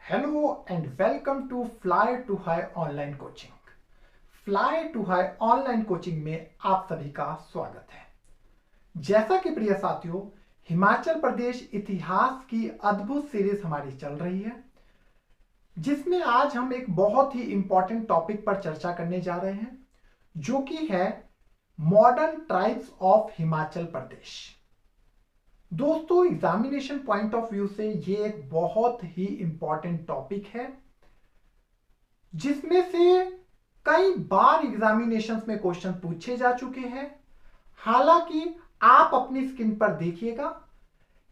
Hello and welcome to Fly to High online coaching. Fly to high online coaching में आप सभी का स्वागत है। जैसा कि प्रिय साथियों, हिमाचल प्रदेश इतिहास की अद्भुत सीरीज हमारी चल रही है, जिसमें आज हम एक बहुत ही इंपॉर्टेंट टॉपिक पर चर्चा करने जा रहे हैं, जो कि है मॉडर्न ट्राइब्स ऑफ हिमाचल प्रदेश। दोस्तों, एग्जामिनेशन पॉइंट ऑफ व्यू से ये एक बहुत ही इंपॉर्टेंट टॉपिक है, जिसमें से कई बार एग्जामिनेशंस में क्वेश्चन पूछे जा चुके हैं। हालांकि आप अपनी स्क्रीन पर देखिएगा,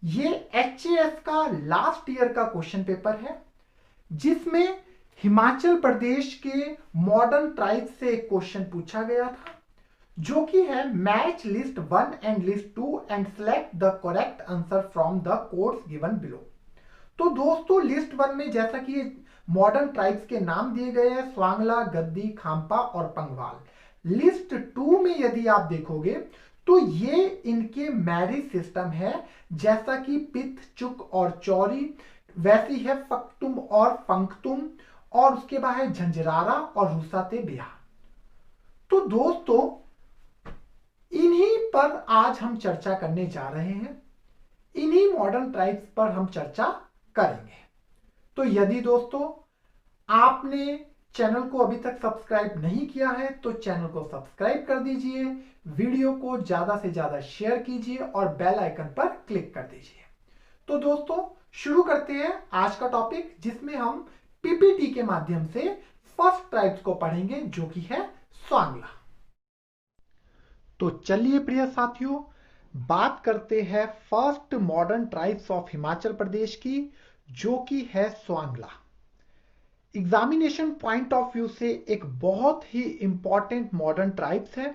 ये एचएएस का लास्ट ईयर का क्वेश्चन पेपर है, जिसमें हिमाचल प्रदेश के मॉडर्न ट्राइब से एक क्वेश्चन पूछा गया था, जो कि है match list 1 and list 2 and select the correct answer from the codes given below. तो दोस्तों, लिस्ट 1 में जैसा कि मॉडर्न ट्राइब्स के नाम दिए गए हैं, स्वांगला, गद्दी, खाम्पा और पंगवाल। लिस्ट 2 में यदि आप देखोगे तो ये इनके मैरिज सिस्टम है, जैसा कि पिथ, चुक और चौरी। वैसी है फक्तुम और फंकतुम, और उसके बाद है झंझरारा और रूसाते बिहार। तो दोस्तों, इन्हीं पर आज हम चर्चा करने जा रहे हैं, इन्हीं मॉडर्न ट्राइब्स पर हम चर्चा करेंगे। तो यदि दोस्तों आपने चैनल को अभी तक सब्सक्राइब नहीं किया है तो चैनल को सब्सक्राइब कर दीजिए, वीडियो को ज्यादा से ज्यादा शेयर कीजिए और बेल आइकन पर क्लिक कर दीजिए। तो दोस्तों, शुरू करते हैं आज का टॉपिक, जिसमें हम पीपीटी के माध्यम से फर्स्ट ट्राइब्स को पढ़ेंगे, जो कि है स्वांगला। तो चलिए प्रिय साथियों, बात करते हैं first modern tribes of Himachal Pradesh की, जो कि है Swangla. Examination point of view से एक बहुत ही इंपॉर्टेंट मॉडर्न ट्राइब्स है।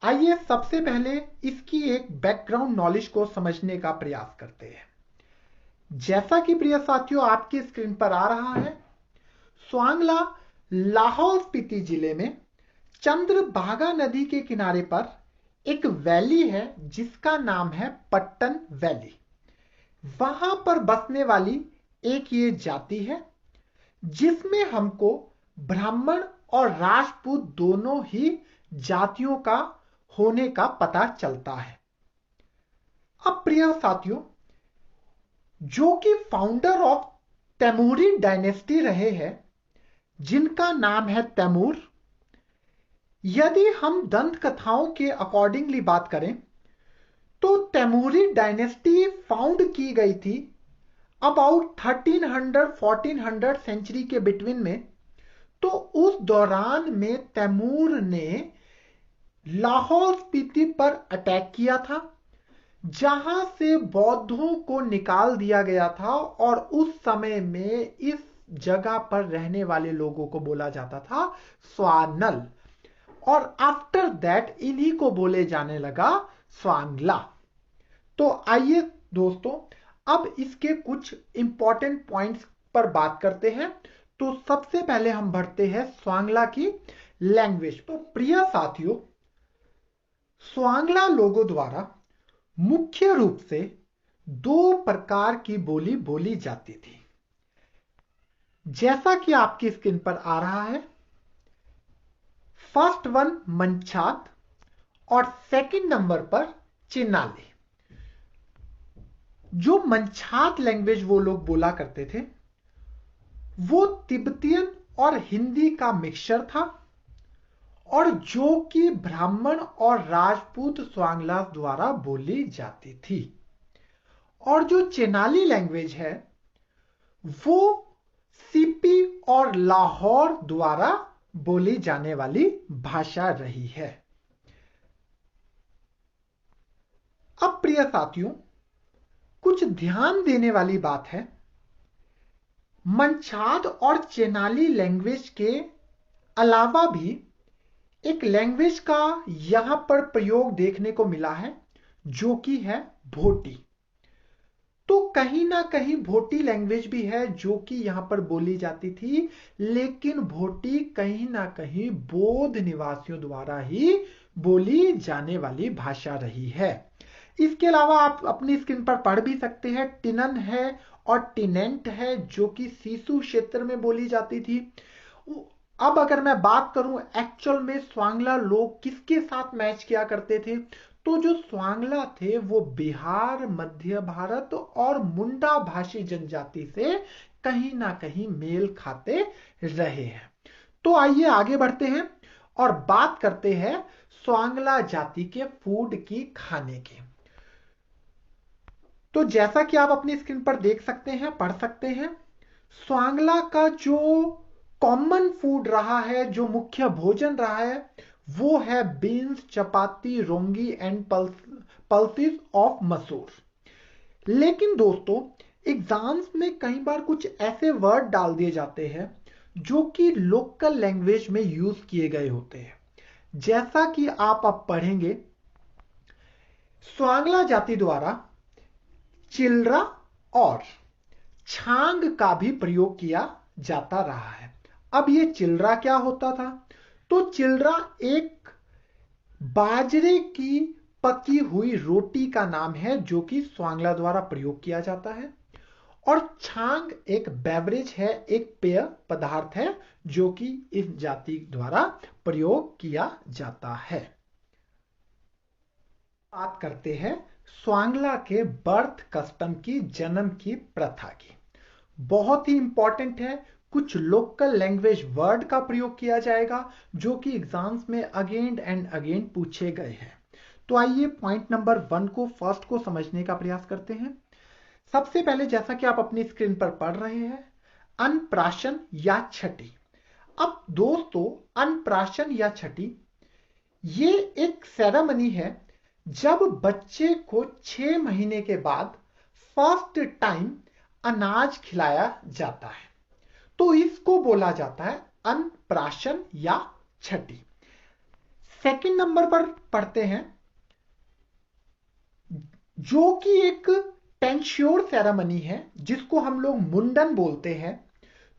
आइए सबसे पहले इसकी एक बैकग्राउंड नॉलेज को समझने का प्रयास करते हैं। जैसा कि प्रिय साथियों आपकी स्क्रीन पर आ रहा है, स्वांगला लाहौल स्पीति जिले में चंद्रभागा नदी के किनारे पर एक वैली है, जिसका नाम है पट्टन वैली। वहां पर बसने वाली एक ये जाति है, जिसमें हमको ब्राह्मण और राजपूत दोनों ही जातियों का होने का पता चलता है। अब प्रिय साथियों, जो कि फाउंडर ऑफ तैमूरी डायनेस्टी रहे हैं, जिनका नाम है तैमूर। यदि हम दंत कथाओं के अकॉर्डिंगली बात करें तो तैमूरी डायनेस्टी फाउंड की गई थी अबाउट 1300-1400 सेंचुरी के बिटवीन में। तो उस दौरान में तैमूर ने लाहौल स्पीति पर अटैक किया था, जहां से बौद्धों को निकाल दिया गया था, और उस समय में इस जगह पर रहने वाले लोगों को बोला जाता था स्वानल, और आफ्टर दैट इन्हीं को बोले जाने लगा स्वांगला। तो आइए दोस्तों, अब इसके कुछ इंपॉर्टेंट पॉइंट्स पर बात करते हैं। तो सबसे पहले हम बढ़ते हैं स्वांगला की लैंग्वेज। तो प्रिय साथियों, स्वांगला लोगों द्वारा मुख्य रूप से 2 प्रकार की बोली बोली जाती थी, जैसा कि आपकी स्क्रीन पर आ रहा है। फर्स्ट वन मंछात और सेकंड नंबर पर चिनाली। जो मंछात लैंग्वेज वो लोग बोला करते थे, वो तिब्बतियन और हिंदी का मिक्सचर था, और जो कि ब्राह्मण और राजपूत स्वांगला द्वारा बोली जाती थी। और जो चिनाली लैंग्वेज है, वो सीपी और लाहौर द्वारा बोली जाने वाली भाषा रही है। अब प्रिय साथियों, कुछ ध्यान देने वाली बात है। मंछात और चेनाली लैंग्वेज के अलावा भी एक लैंग्वेज का यहां पर प्रयोग देखने को मिला है, जो कि है भोटी। तो कहीं ना कहीं भोटी लैंग्वेज भी है, जो कि यहां पर बोली जाती थी, लेकिन भोटी कहीं ना कहीं बौद्ध निवासियों द्वारा ही बोली जाने वाली भाषा रही है। इसके अलावा आप अपनी स्क्रीन पर पढ़ भी सकते हैं, टिनन है और टिनेंट है जो कि सीसू क्षेत्र में बोली जाती थी। अब अगर मैं बात करूं एक्चुअल में स्वांगला लोग किसके साथ मैच किया करते थे, तो जो स्वांगला थे वो बिहार, मध्य भारत और मुंडा भाषी जनजाति से कहीं ना कहीं मेल खाते रहे हैं। तो आइए आगे बढ़ते हैं और बात करते हैं स्वांगला जाति के फूड की, खाने की। तो जैसा कि आप अपनी स्क्रीन पर देख सकते हैं, पढ़ सकते हैं, स्वांगला का जो कॉमन फूड रहा है, जो मुख्य भोजन रहा है, वो है beans, chapati, rongi and pulses of masoor. लेकिन दोस्तों एग्जाम्स में कई बार कुछ ऐसे वर्ड डाल दिए जाते हैं जो कि लोकल लैंग्वेज में यूज किए गए होते हैं। जैसा कि आप अब पढ़ेंगे, स्वांगला जाति द्वारा चिलरा और छांग का भी प्रयोग किया जाता रहा है। अब ये चिलरा क्या होता था, तो चिलरा एक बाजरे की पकी हुई रोटी का नाम है जो कि स्वांगला द्वारा प्रयोग किया जाता है। और छांग एक बेवरेज है, एक पेय पदार्थ है जो कि इस जाति द्वारा प्रयोग किया जाता है। बात करते हैं स्वांगला के बर्थ कस्टम की, जन्म की प्रथा की। बहुत ही इंपॉर्टेंट है, कुछ लोकल लैंग्वेज वर्ड का प्रयोग किया जाएगा जो कि एग्जाम्स में अगेन एंड अगेन पूछे गए हैं। तो आइए पॉइंट नंबर 1 को, फर्स्ट को समझने का प्रयास करते हैं। सबसे पहले जैसा कि आप अपनी स्क्रीन पर पढ़ रहे हैं, अनप्राशन या छठी। अब दोस्तों अनप्राशन या छठी ये एक सेरेमनी है जब बच्चे को 6 महीने के बाद फर्स्ट टाइम अनाज खिलाया जाता है, तो इसको बोला जाता है अनप्राशन या छठी। सेकंड नंबर पर पढ़ते हैं जो कि एक टेंश्योर सेरेमनी है जिसको हम लोग मुंडन बोलते हैं।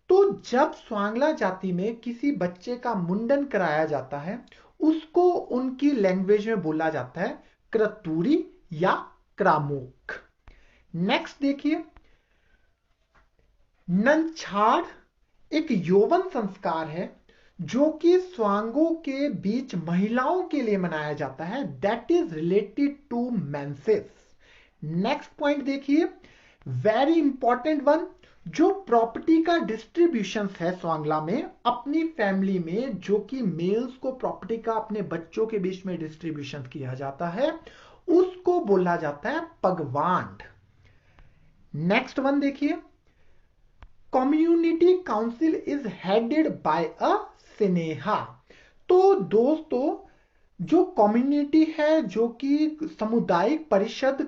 तो जब स्वांगला जाति में किसी बच्चे का मुंडन कराया जाता है उसको उनकी लैंग्वेज में बोला जाता है क्रतुरी या क्रामोक। नेक्स्ट देखिए, नंछाड़ एक यौवन संस्कार है जो कि स्वांगों के बीच महिलाओं के लिए मनाया जाता है, that is related to menses. Next point देखिए, वेरी इंपॉर्टेंट वन, जो प्रॉपर्टी का डिस्ट्रीब्यूशन है स्वांगला में अपनी फैमिली में, जो कि मेल्स को प्रॉपर्टी का अपने बच्चों के बीच में डिस्ट्रीब्यूशन किया जाता है, उसको बोला जाता है पगवांड। नेक्स्ट वन देखिए, community council is headed by a Sineha. तो दोस्तों जो कम्युनिटी है, जो कि सामुदायिक परिषद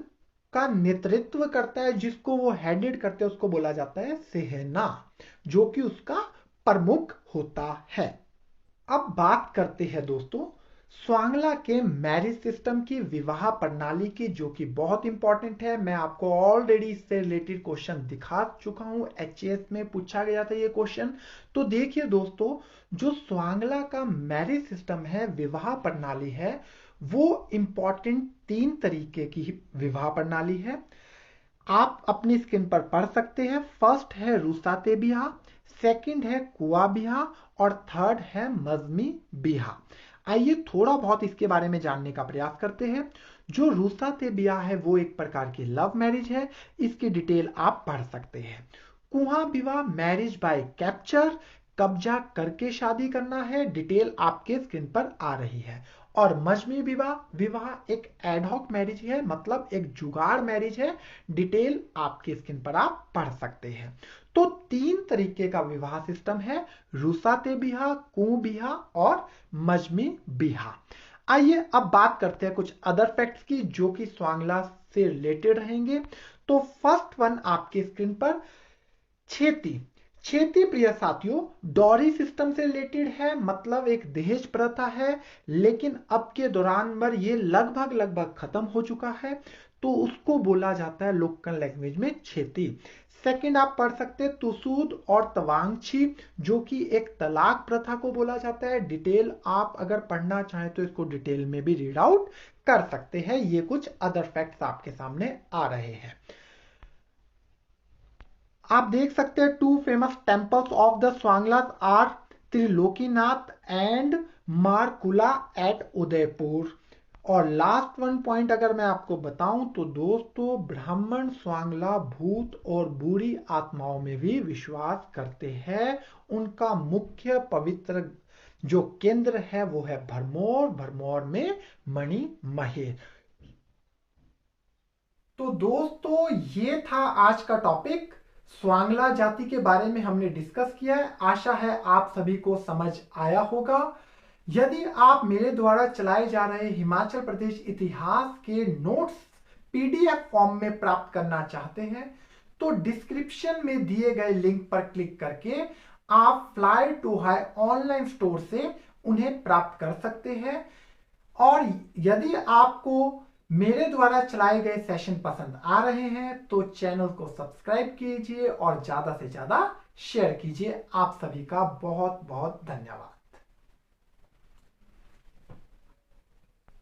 का नेतृत्व करता है, जिसको वो हेडेड करते हैं, उसको बोला जाता है सेहना, जो कि उसका प्रमुख होता है। अब बात करते हैं दोस्तों स्वांगला के मैरिज सिस्टम की, विवाह प्रणाली की, जो कि बहुत इंपॉर्टेंट है। मैं आपको ऑलरेडी इससे रिलेटेड क्वेश्चन दिखा चुका हूं, एचएएस में पूछा गया था ये क्वेश्चन। तो देखिए दोस्तों, जो स्वांगला का मैरिज सिस्टम है, विवाह प्रणाली है, वो इंपॉर्टेंट 3 तरीके की विवाह प्रणाली है। आप अपनी स्क्रीन पर पढ़ सकते हैं। फर्स्ट है रुसाते बिहा, सेकंड है कुआ बिहा और थर्ड है मजमी बिहा। आइए थोड़ा बहुत इसके बारे में जानने का प्रयास करते हैं। जो रुसाते बिहा है वो एक प्रकार की लव मैरिज है, इसकी डिटेल आप पढ़ सकते हैं। कुआ विवाह मैरिज बाय कैप्चर, कब्जा करके शादी करना है, डिटेल आपके स्क्रीन पर आ रही है। और मजमी विवाह, विवाह एक एडहॉक मैरिज है, मतलब एक जुगाड़ मैरिज है, डिटेल आपके स्क्रीन पर आप पढ़ सकते हैं। तो 3 तरीके का विवाह सिस्टम है, रुसाते बिहा, कु बिहा और मजमी बिहा। आइए अब बात करते हैं कुछ अदर फैक्ट्स की जो कि स्वांगला से रिलेटेड रहेंगे। तो फर्स्ट वन आपके स्क्रीन पर छेती। छेती प्रिय साथियों डॉरी सिस्टम से रिलेटेड है, मतलब एक दहेज प्रथा है, लेकिन अब के दौरान पर ये लगभग खत्म हो चुका है, तो उसको बोला जाता है लोकल लैंग्वेज में छेती। सेकंड आप पढ़ सकते हैं तुसूद और तवांगछी, जो कि एक तलाक प्रथा को बोला जाता है। डिटेल आप अगर पढ़ना चाहें तो इसको डिटेल में भी रीड आउट कर सकते हैं। ये कुछ अदर फैक्ट्स आपके सामने आ रहे हैं। आप देख सकते हैं 2 famous temples of the Swanglas are Trilokinath and Markula at Udaipur. और लास्ट वन पॉइंट अगर मैं आपको बताऊं तो दोस्तों, ब्राह्मण स्वांगला भूत और बुरी आत्माओं में भी विश्वास करते हैं। उनका मुख्य पवित्र जो केंद्र है वो है भरमौर, भरमौर में मणि महेश। तो दोस्तों, ये था आज का टॉपिक। स्वांगला जाति के बारे में हमने डिस्कस किया है। आशा है आप सभी को समझ आया होगा। यदि आप मेरे द्वारा चलाए जा रहे हिमाचल प्रदेश इतिहास के नोट्स पीडीएफ फॉर्म में प्राप्त करना चाहते हैं तो डिस्क्रिप्शन में दिए गए लिंक पर क्लिक करके आप fly to high online store से उन्हें प्राप्त कर सकते हैं। और यदि आपको मेरे द्वारा चलाए गए सेशन पसंद आ रहे हैं तो चैनल को सब्सक्राइब कीजिए और ज्यादा से ज्यादा शेयर कीजिए। आप सभी का बहुत बहुत